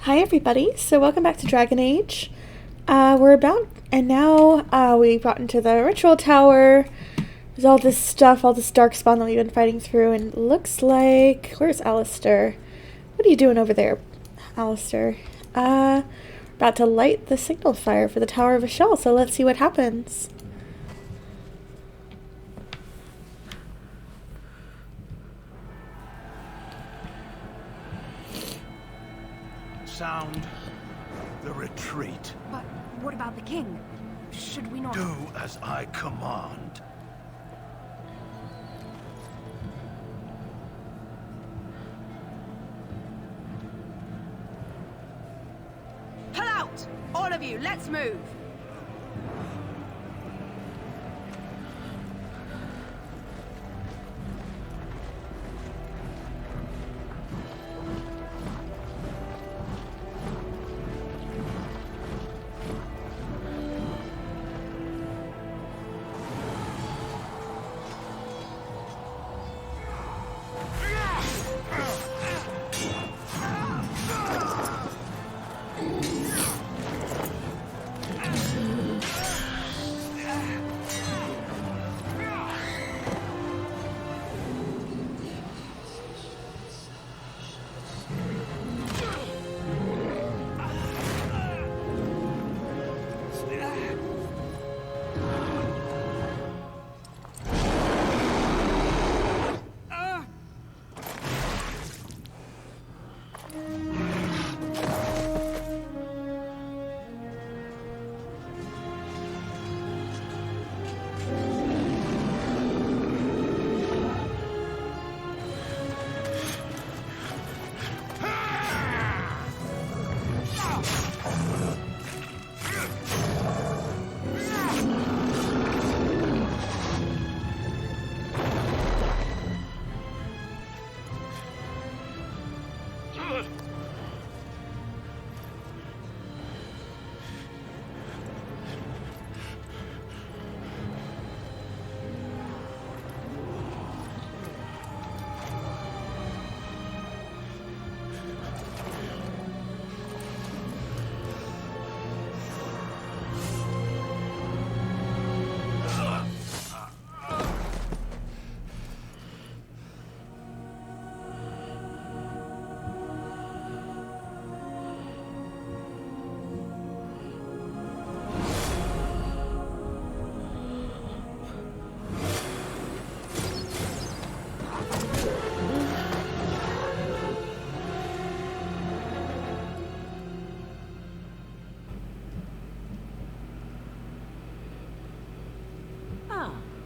Hi everybody, so welcome back to Dragon Age. We've gotten to the ritual tower. There's all this stuff, all this dark spawn that we've been fighting through, and it looks like... Where's Alistair? What are you doing over there, Alistair? About to light the signal fire for the Tower of Ashell, so let's see what happens. Sound the retreat. But what about the king? Should we not... Do as I command. Pull out! All of you, let's move!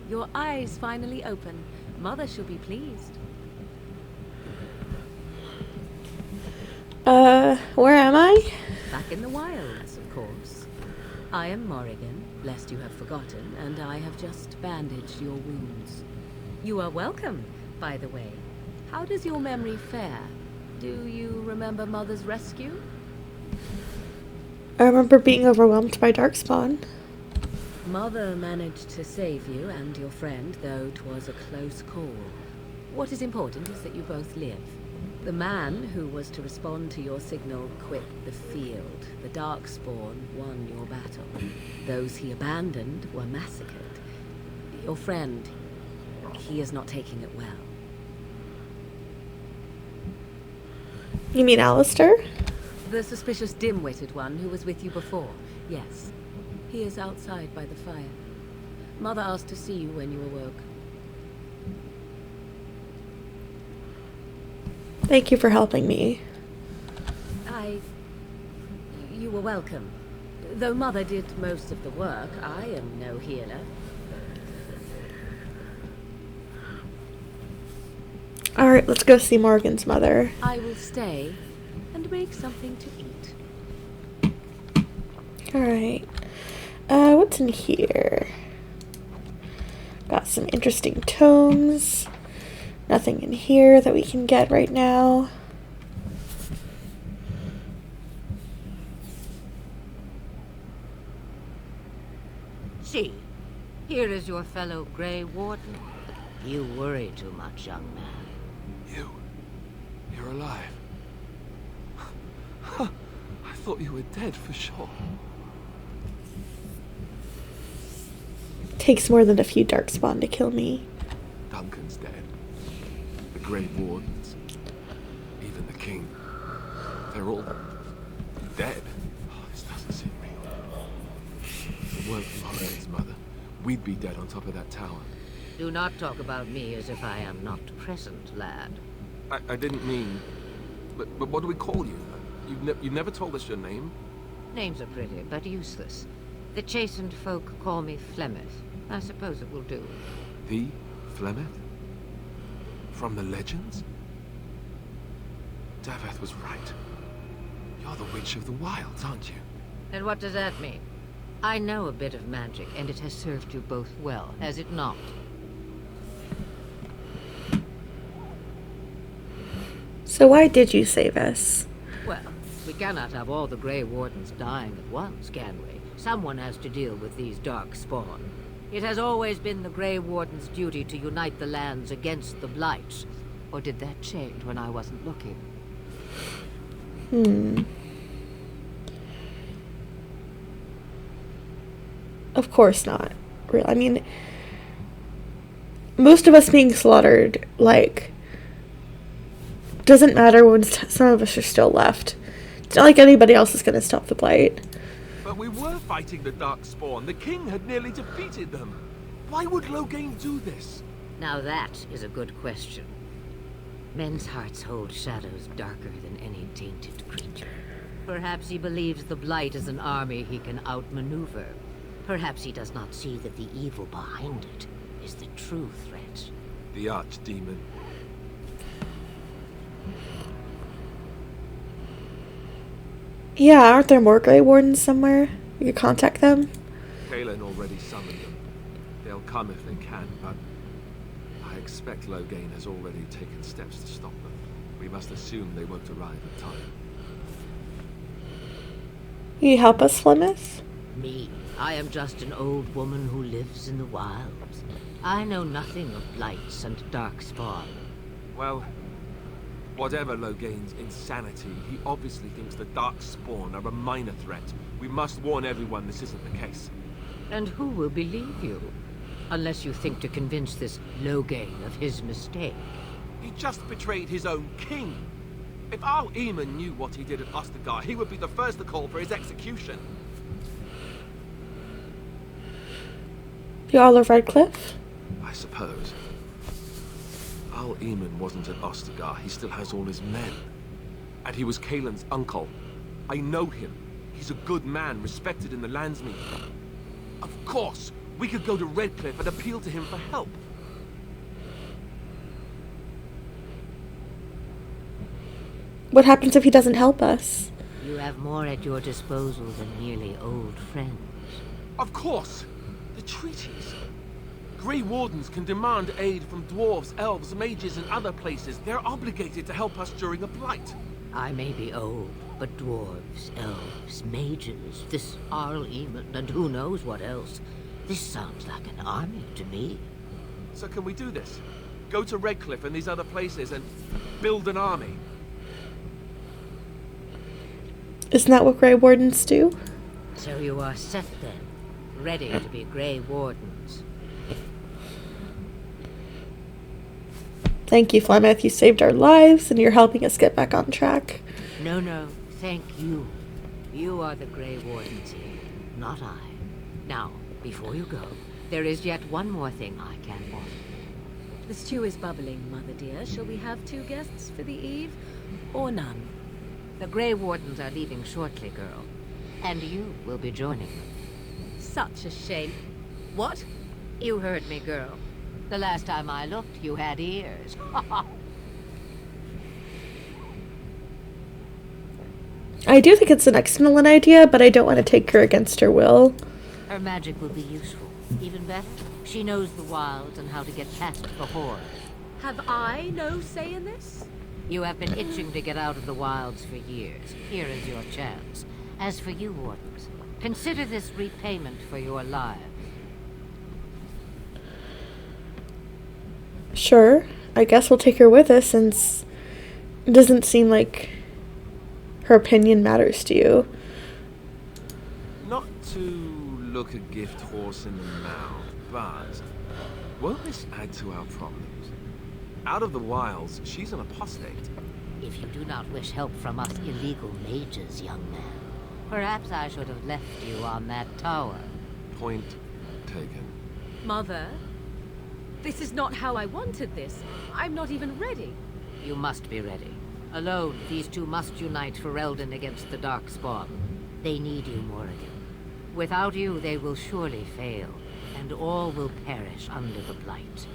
Your eyes finally open. Mother shall be pleased. Where am I? Back in the wilds, of course. I am Morrigan, lest you have forgotten, and I have just bandaged your wounds. You are welcome, by the way. How does your memory fare? Do you remember Mother's rescue? I remember being overwhelmed by darkspawn. Mother managed to save you and your friend, though 'twas a close call. What is important is that you both live. The man who was to respond to your signal quit the field. The Darkspawn won your battle. Those he abandoned were massacred. Your friend, he is not taking it well. You mean Alistair? The suspicious dim-witted one who was with you before, yes. He is outside by the fire. Mother asked to see you when you awoke. Thank you for helping me. You were welcome. Though Mother did most of the work, I am no healer. Alright, let's go see Morgan's mother. I will stay and make something to eat. Alright. What's in here? Got some interesting tomes. Nothing in here that we can get right now. See, here is your fellow Grey Warden. You worry too much, young man. You're alive. thought you were dead for sure. Takes more than a few darkspawn to kill me. Duncan's dead. The Grey Wardens. Even the King. They're all dead. Oh, this doesn't seem real. If it weren't for Margaret's mother, we'd be dead on top of that tower. Do not talk about me as if I am not present, lad. I didn't mean... But what do we call you? You've never told us your name? Names are pretty, but useless. The chastened folk call me Flemeth. I suppose it will do. The Flemeth? From the legends? Daveth was right. You're the Witch of the Wilds, aren't you? And what does that mean? I know a bit of magic, and it has served you both well, has it not? So why did you save us? Well, we cannot have all the Grey Wardens dying at once, can we? Someone has to deal with these dark spawn. It has always been the Grey Warden's duty to unite the lands against the Blights. Or did that change when I wasn't looking? Of course not. I mean, most of us being slaughtered, like, doesn't matter when some of us are still left. It's not like anybody else is going to stop the Blight. But we were fighting the Darkspawn. The King had nearly defeated them. Why would Loghain do this? Now that is a good question. Men's hearts hold shadows darker than any tainted creature. Perhaps he believes the Blight is an army he can outmaneuver. Perhaps he does not see that the evil behind it is the true threat. The Archdemon. Yeah, aren't there more Grey Wardens somewhere? You could contact them. Kaelin already summoned them. They'll come if they can, but I expect Loghain has already taken steps to stop them. We must assume they won't arrive in time. Can you help us, Flemeth? Me? I am just an old woman who lives in the wilds. I know nothing of blights and darkspawn. Well, whatever Loghain's insanity, he obviously thinks the Darkspawn are a minor threat. We must warn everyone this isn't the case. And who will believe you? Unless you think to convince this Loghain of his mistake. He just betrayed his own king. If Al Eamon knew what he did at Ostagar, he would be the first to call for his execution. The Jarl of Redcliffe? I suppose. Al Eamon wasn't at Ostagar. He still has all his men. And he was Kaelin's uncle. I know him. He's a good man, respected in the Landsmeet. Of course, we could go to Redcliffe and appeal to him for help. What happens if he doesn't help us? You have more at your disposal than merely old friends. Of course! The treaties. Grey Wardens can demand aid from dwarves, elves, mages, and other places. They're obligated to help us during a blight. I may be old, but dwarves, elves, mages, this Arl Eamon, and who knows what else. This sounds like an army to me. So can we do this? Go to Redcliffe and these other places and build an army? Isn't that what Grey Wardens do? So you are set then, ready to be Grey Wardens. Thank you, Flemeth. You saved our lives, and you're helping us get back on track. No, thank you. You are the Grey Wardens here, not I. Now, before you go, there is yet one more thing I can offer. The stew is bubbling, Mother dear. Shall we have 2 guests for the eve, or none? The Grey Wardens are leaving shortly, girl. And you will be joining them. Such a shame. What? You heard me, girl. The last time I looked, you had ears. I do think it's an excellent idea, but I don't want to take her against her will. Her magic will be useful. Even better, she knows the wilds and how to get past the horde. Have I no say in this? You have been itching to get out of the wilds for years. Here is your chance. As for you, Wardens, consider this repayment for your lives. Sure, I guess we'll take her with us, since it doesn't seem like her opinion matters to you. Not to look a gift horse in the mouth, but won't this add to our problems? Out of the wilds, she's an apostate. If you do not wish help from us illegal mages, young man, perhaps I should have left you on that tower. Point taken. Mother, this is not how I wanted this. I'm not even ready. You must be ready. Alone, these two must unite for Eldon against the Darkspawn. They need you, Morrigan. Without you, they will surely fail, and all will perish under the Blight.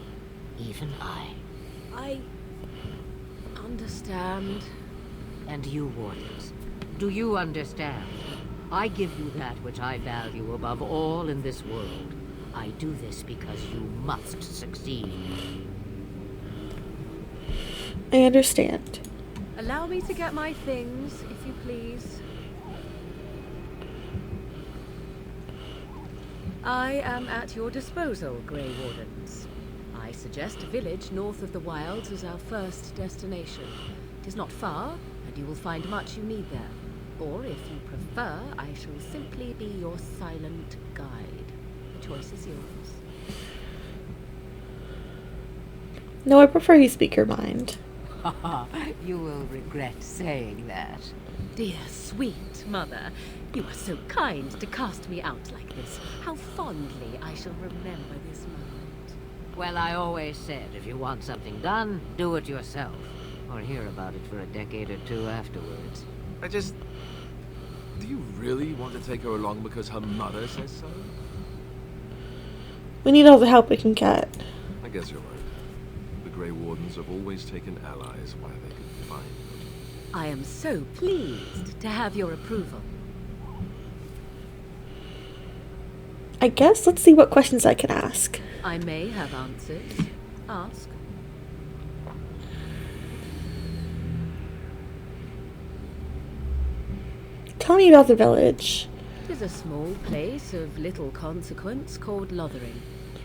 Even I. I understand. And you, Wardens, do you understand? I give you that which I value above all in this world. I do this because you must succeed. I understand. Allow me to get my things, if you please. I am at your disposal, Grey Wardens. I suggest a village north of the wilds as our first destination. It is not far, and you will find much you need there. Or, if you prefer, I shall simply be your silent guide. The choice is yours. No, I prefer you speak your mind. You will regret saying that. Dear, sweet mother, you are so kind to cast me out like this. How fondly I shall remember this moment. Well, I always said, if you want something done, do it yourself. Or hear about it for a decade or two afterwards. Do you really want to take her along because her mother says so? We need all the help we can get. I guess you're right. The Grey Wardens have always taken allies where they could find them. I am so pleased to have your approval. I guess let's see what questions I can ask. I may have answers. Ask. Tell me about the village. It is a small place of little consequence called Lothering.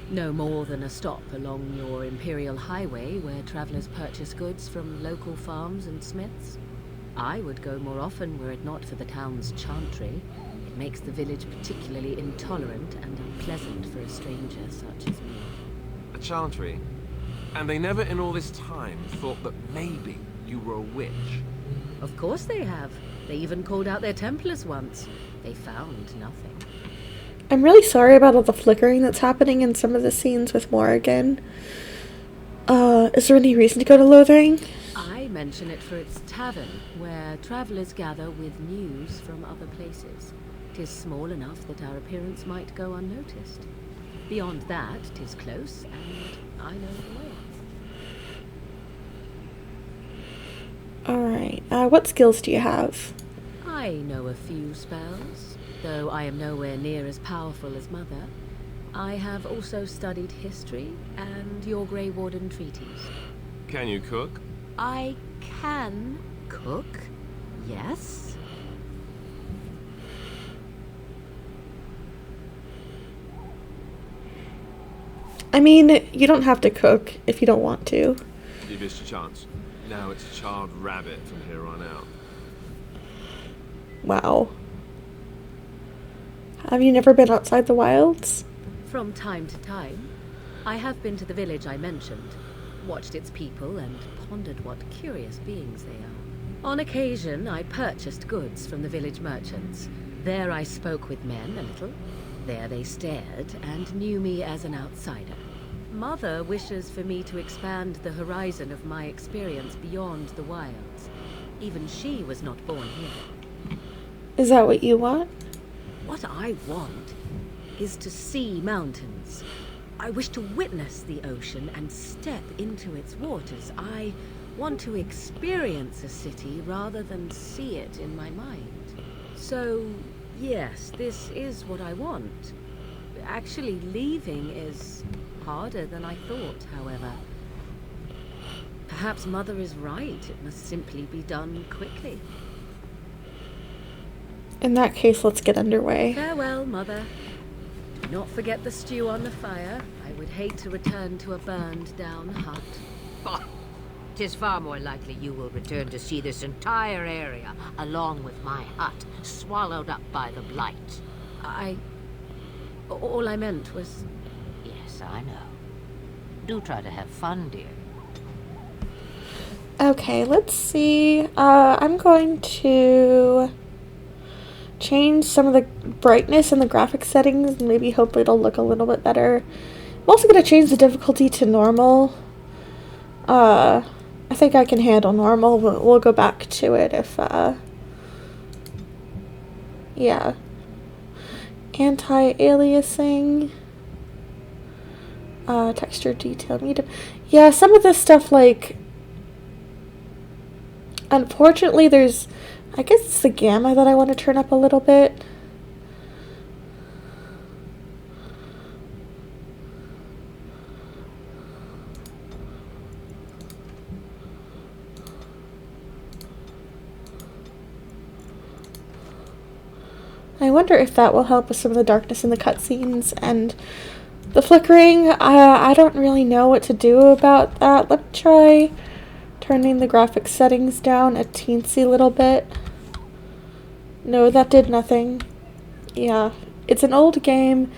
No more than a stop along your Imperial Highway where travelers purchase goods from local farms and smiths. I would go more often were it not for the town's chantry. It makes the village particularly intolerant and unpleasant for a stranger such as me. A chantry? And they never in all this time thought that maybe you were a witch? Of course they have. They even called out their Templars once. They found nothing. I'm really sorry about all the flickering that's happening in some of the scenes with Morrigan. Is there any reason to go to Lothering? I mention it for its tavern, where travelers gather with news from other places. 'Tis small enough that our appearance might go unnoticed. Beyond that, 'tis close, and I know the way. Alright, what skills do you have? I know a few spells, though I am nowhere near as powerful as Mother. I have also studied history and your Grey Warden treaties. Can you cook? I can cook, yes. I mean, you don't have to cook if you don't want to. You missed your chance. Now it's charred rabbit from here on out. Wow. Have you never been outside the wilds? From time to time. I have been to the village I mentioned, watched its people, and pondered what curious beings they are. On occasion, I purchased goods from the village merchants. There I spoke with men a little. There they stared and knew me as an outsider. Mother wishes for me to expand the horizon of my experience beyond the wilds. Even she was not born here. Is that what you want? What I want is to see mountains. I wish to witness the ocean and step into its waters. I want to experience a city rather than see it in my mind. So, yes, this is what I want. Actually, leaving is harder than I thought, however. Perhaps Mother is right. It must simply be done quickly. In that case, let's get underway. Farewell, Mother. Do not forget the stew on the fire. I would hate to return to a burned-down hut. 'Tis far more likely you will return to see this entire area, along with my hut, swallowed up by the Blight. All I meant was... Yes, I know. Do try to have fun, dear. Okay, let's see. I'm going to change some of the brightness in the graphic settings and maybe hopefully it'll look a little bit better. I'm also going to change the difficulty to normal. I think I can handle normal. We'll go back to it if, yeah. Anti-aliasing. Texture detail medium. Yeah, some of this stuff, like, unfortunately there's, I guess it's the gamma that I want to turn up a little bit. I wonder if that will help with some of the darkness in the cutscenes and the flickering. I don't really know what to do about that. Let me try turning the graphic settings down a teensy little bit. No, that did nothing. Yeah, it's an old game.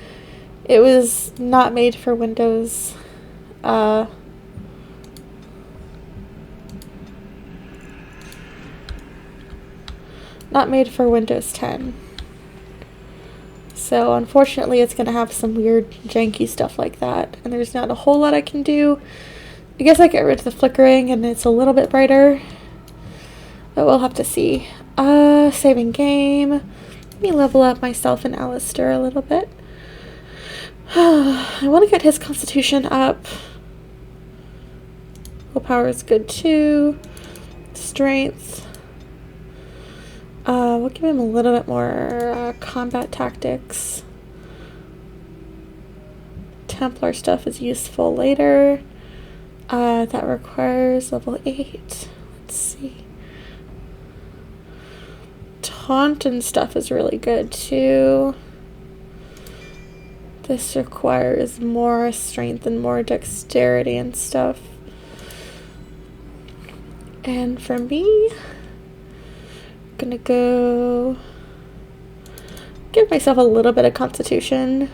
It was not made for Windows. Not made for Windows 10. So unfortunately it's going to have some weird janky stuff like that. And there's not a whole lot I can do. I guess I get rid of the flickering and it's a little bit brighter. But we'll have to see. Saving game. Let me level up myself and Alistair a little bit. I want to get his constitution up. Willpower is good too. Strength. We'll give him a little bit more combat tactics. Templar stuff is useful later. That requires level 8. Let's see. Taunt and stuff is really good too. This requires more strength and more dexterity and stuff. And for me, I'm gonna go give myself a little bit of constitution.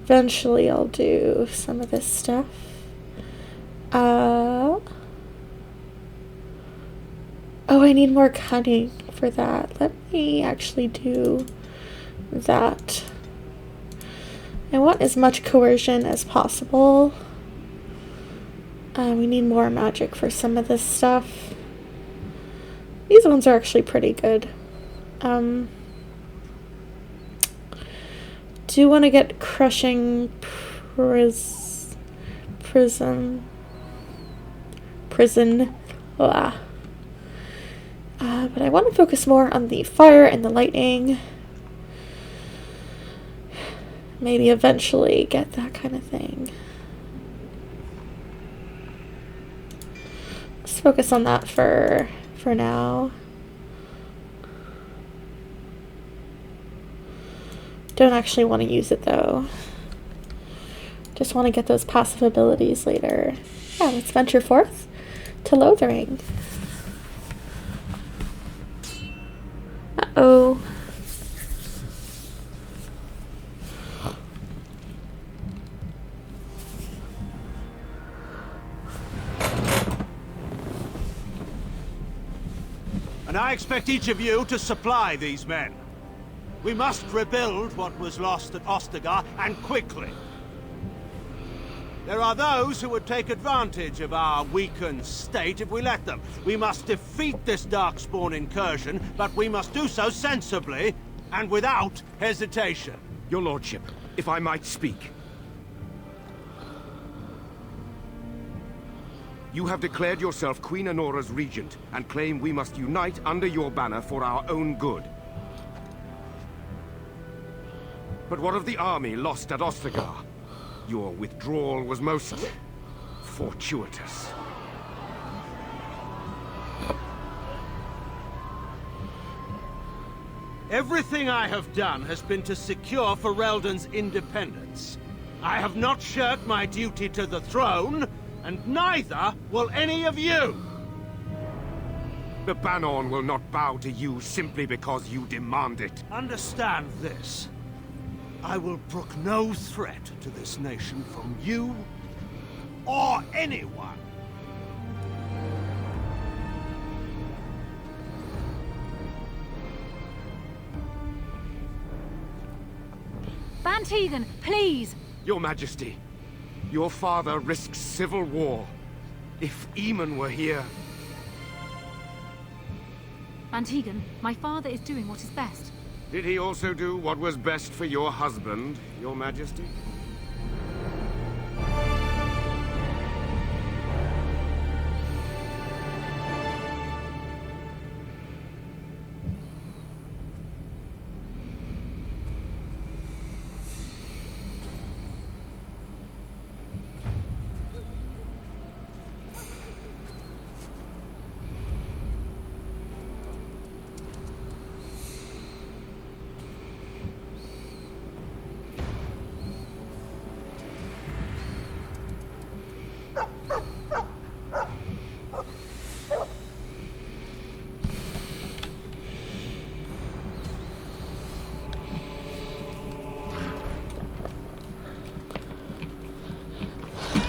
Eventually I'll do some of this stuff. Oh, I need more cunning for that. Let me actually do that. I want as much coercion as possible. We need more magic for some of this stuff. These ones are actually pretty good. Do want to get crushing prison. But I want to focus more on the fire and the lightning. Maybe eventually get that kind of thing. Let's focus on that for now. Don't actually want to use it though. Just want to get those passive abilities later. Yeah, let's venture forth to Lothering. Uh-oh. And I expect each of you to supply these men. We must rebuild what was lost at Ostagar, and quickly. There are those who would take advantage of our weakened state if we let them. We must defeat this Darkspawn incursion, but we must do so sensibly and without hesitation. Your lordship, if I might speak. You have declared yourself Queen Honora's regent, and claim we must unite under your banner for our own good. But what of the army lost at Ostagar? Your withdrawal was most fortuitous. Everything I have done has been to secure Ferelden's independence. I have not shirked my duty to the throne, and neither will any of you! The Banon will not bow to you simply because you demand it. Understand this. I will brook no threat to this nation from you or anyone. Van Tegan, please! Your Majesty, your father risks civil war. If Eamon were here... Van Tegan, my father is doing what is best. Did he also do what was best for your husband, Your Majesty?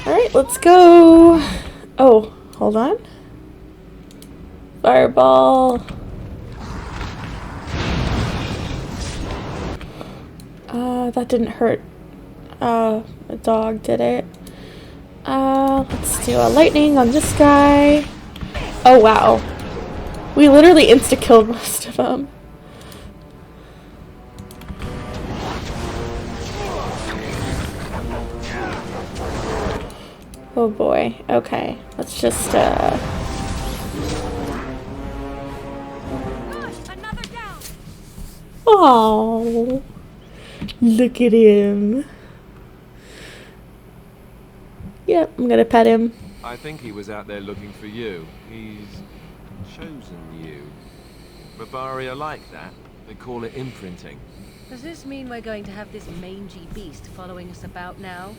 Alright, let's go. Oh, hold on. Fireball. That didn't hurt a dog, did it? Let's do a lightning on this guy. Oh, wow. We literally insta-killed most of them. Oh boy. Okay. Let's just, Another down! Oh, look at him. Yep, I'm gonna pet him. I think he was out there looking for you. He's chosen you. Barbaria like that. They call it imprinting. Does this mean we're going to have this mangy beast following us about now?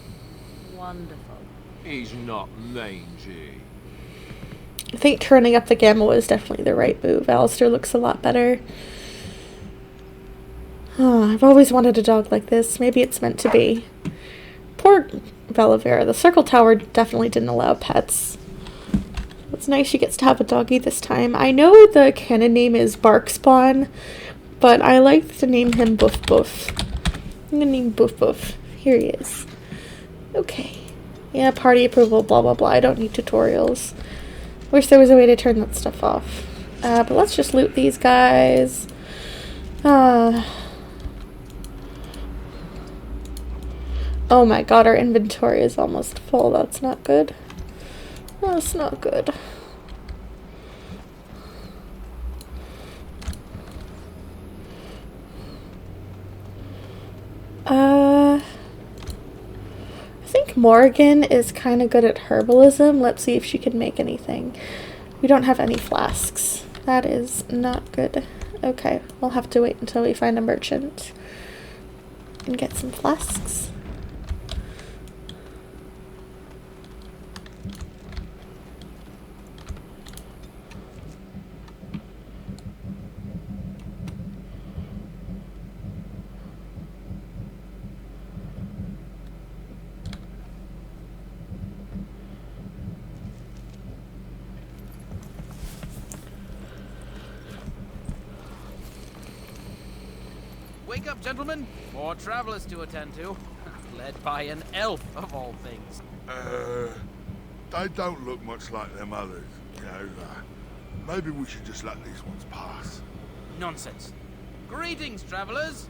Wonderful. He's not mangy. I think turning up the gamma was definitely the right move. Alistair looks a lot better. Oh, I've always wanted a dog like this. Maybe it's meant to be. Poor Velavera. The Circle Tower definitely didn't allow pets. It's nice she gets to have a doggy this time. I know the canon name is Barkspawn, but I like to name him Boof Boof. I'm gonna name Boof Boof. Here he is. Okay. Yeah, party approval, blah blah blah. I don't need tutorials. Wish there was a way to turn that stuff off. But let's just loot these guys. Oh my god, our inventory is almost full. That's not good. That's not good. I think Morgan is kind of good at herbalism. Let's see if she can make anything. We don't have any flasks. That is not good. Okay, we'll have to wait until we find a merchant and get some flasks. Wake up, gentlemen. More travelers to attend to. Led by an elf, of all things. They don't look much like them others, you know. Maybe we should just let these ones pass. Nonsense. Greetings, travelers.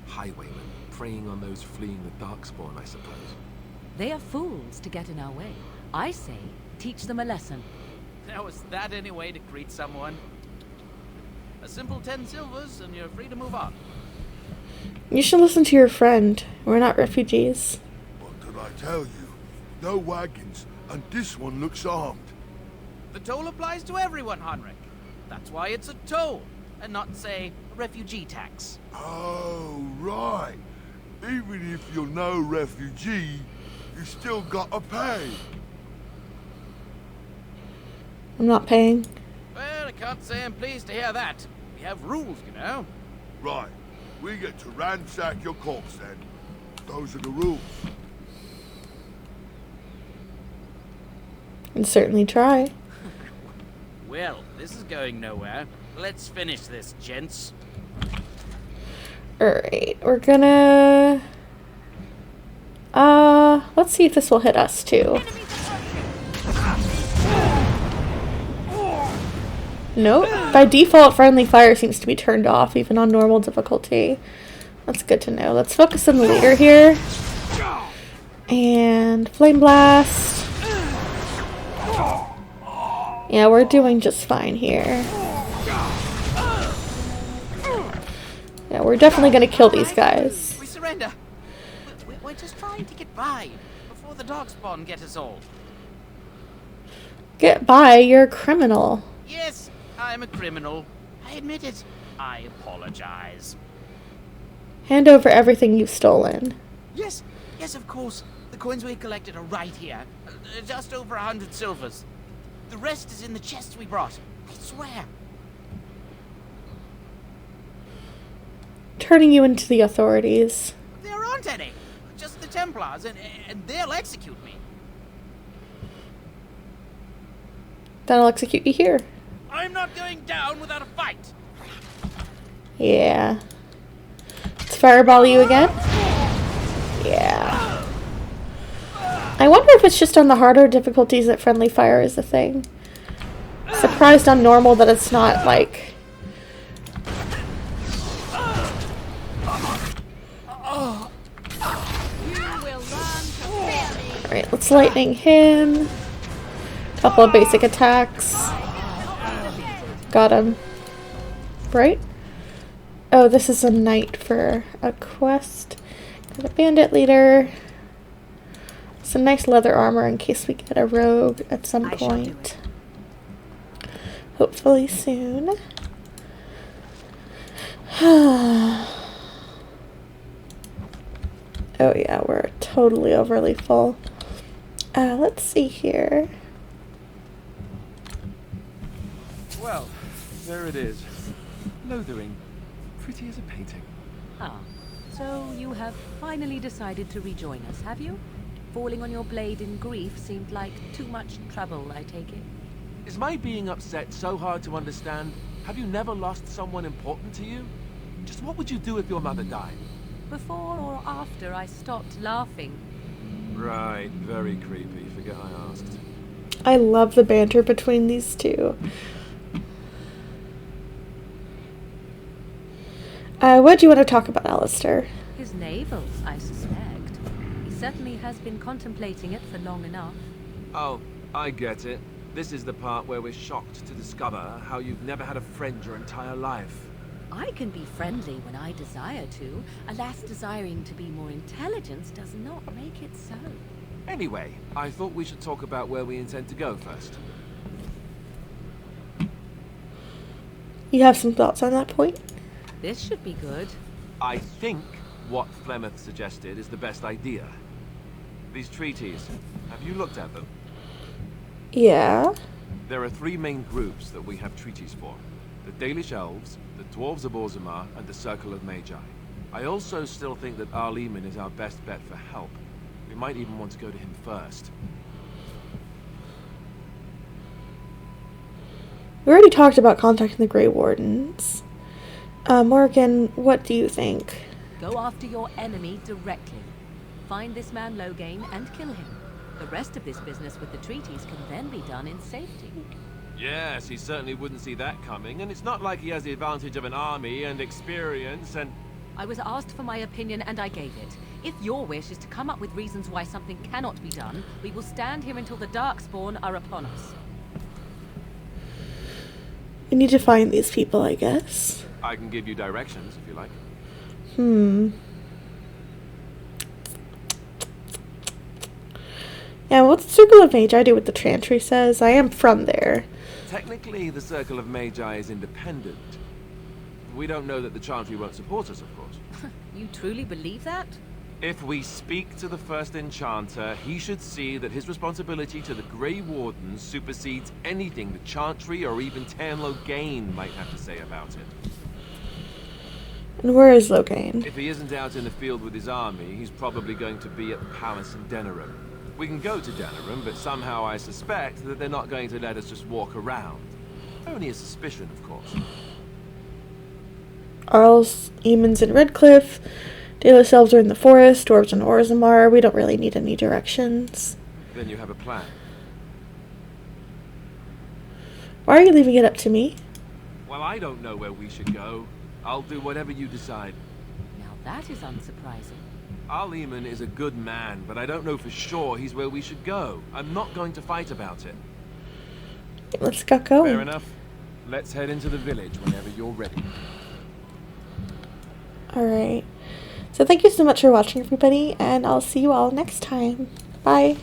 Highwaymen, preying on those fleeing the Darkspawn, I suppose. They are fools to get in our way. I say, teach them a lesson. Now, is that any way to greet someone? A simple 10 silvers, and you're free to move on. You should listen to your friend. We're not refugees. What did I tell you? No wagons, and this one looks armed. The toll applies to everyone, Heinrich. That's why it's a toll, and not, say, a refugee tax. Oh, right. Even if you're no refugee, you still gotta pay. I'm not paying. Well, I can't say I'm pleased to hear that. We have rules, you know. Right. We get to ransack your corpse then. Those are the rules. And certainly try. Well, this is going nowhere. Let's finish this, gents. Alright, we're gonna... let's see if this will hit us too. Nope. By default, friendly fire seems to be turned off, even on normal difficulty. That's good to know. Let's focus on the leader here. And Flame Blast. Yeah, we're doing just fine here. Yeah, we're definitely gonna kill these guys. We surrender. We're just trying to get by before the Darkspawn get us all. Get by, you're a criminal. Yes, I'm a criminal. I admit it. I apologize. Hand over everything you've stolen. Yes, of course. The coins we collected are right here. Just over 100 silvers. The rest is in the chests we brought. I swear. Turning you into the authorities. There aren't any. Just the Templars, and they'll execute me. Then I'll execute you here. I'm not going down without a fight. Yeah. Let's fireball you again. Yeah. I wonder if it's just on the harder difficulties that friendly fire is a thing. Surprised on normal that it's not, like... Alright, let's lightning him. Couple of basic attacks. Got him. Right? Oh, this is a knight for a quest. Got a bandit leader. Some nice leather armor in case we get a rogue at some point. Hopefully soon. Oh yeah, we're totally overly full. Let's see here. Well, there it is. Lothering. Pretty as a painting. Ah, so you have finally decided to rejoin us, have you? Falling on your blade in grief seemed like too much trouble, I take it. Is my being upset so hard to understand? Have you never lost someone important to you? Just what would you do if your mother died? Before or after I stopped laughing? Right, very creepy. Forget I asked. I love the banter between these two. What do you want to talk about, Alistair? His navels, I suspect. He certainly has been contemplating it for long enough. Oh, I get it. This is the part where we're shocked to discover how you've never had a friend your entire life. I can be friendly when I desire to. Alas, desiring to be more intelligent does not make it so. Anyway, I thought we should talk about where we intend to go first. You have some thoughts on that point? This should be good. I think what Flemeth suggested is the best idea. These treaties, have you looked at them? Yeah. There are three main groups that we have treaties for. The Dalish Elves, the Dwarves of Orzammar, and the Circle of Magi. I also still think that Eamon is our best bet for help. We might even want to go to him first. We already talked about contacting the Grey Wardens. Morgan, what do you think? Go after your enemy directly. Find this man Loghain and kill him. The rest of this business with the treaties can then be done in safety. Yes, he certainly wouldn't see that coming, and it's not like he has the advantage of an army and experience and... I was asked for my opinion and I gave it. If your wish is to come up with reasons why something cannot be done, we will stand here until the Darkspawn are upon us. We need to find these people, I guess. I can give you directions, if you like. Yeah, what's the Circle of Magi do what the Chantry says? I am from there. Technically, the Circle of Magi is independent. We don't know that the Chantry won't support us, of course. You truly believe that? If we speak to the first enchanter, he should see that his responsibility to the Grey Wardens supersedes anything the Chantry or even Tan Loghain might have to say about it. And where is Loghain? If he isn't out in the field with his army, he's probably going to be at the palace in Denerim. We can go to Denerim, but somehow I suspect that they're not going to let us just walk around. Only a suspicion, of course. Arls, Eamon's in Redcliffe. Daedalus elves are in the forest. Dwarves in Orzammar. We don't really need any directions. Then you have a plan. Why are you leaving it up to me? Well, I don't know where we should go. I'll do whatever you decide. Now that is unsurprising. Eamon is a good man, but I don't know for sure he's where we should go. I'm not going to fight about it. Let's get going. Fair enough. Let's head into the village whenever you're ready. Alright. So thank you so much for watching, everybody, and I'll see you all next time. Bye.